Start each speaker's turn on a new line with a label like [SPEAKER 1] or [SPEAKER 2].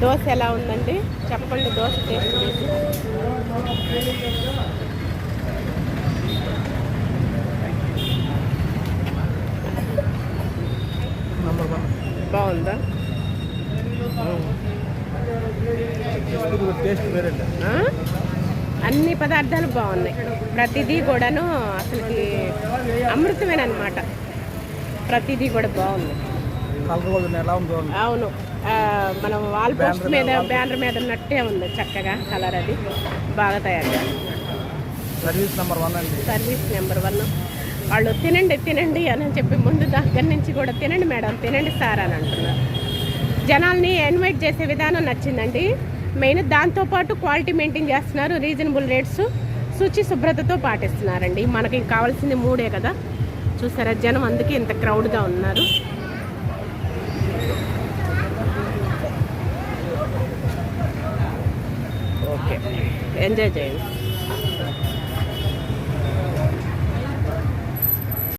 [SPEAKER 1] దోశ ఎలా ఉందండి చెప్పండి, దోశ టేస్ట్ చేసి. బాగుందా? అన్ని పదార్థాలు బాగున్నాయి, ప్రతిదీ కూడాను అసలుకి అమృతమేనమాట. ప్రతిదీ కూడా బాగుంది. అవును, మనం వాల్ పోస్ట్ మీద బ్యానర్ మీద ఉన్నట్టే ఉంది, చక్కగా కలర్ అది బాగా తయారు.
[SPEAKER 2] Service
[SPEAKER 1] number 1. వాళ్ళు తినండి తినండి అని చెప్పి ముందు దగ్గర నుంచి కూడా తినండి మేడం, తినండి సార్ అని అంటున్నారు. జనాల్ని ఇన్వైట్ చేసే విధానం నచ్చిందండి. మెయిన్ దాంతోపాటు క్వాలిటీ మెయింటైన్ చేస్తున్నారు, రీజనబుల్ రేట్స్, శుచి శుభ్రతతో పాటిస్తున్నారండి. మనకి కావాల్సింది 3 కదా. చూసారా జనం, అందుకే ఇంత క్రౌడ్గా ఉన్నారు. ఓకే, ఎంజాయ్ చేయండి.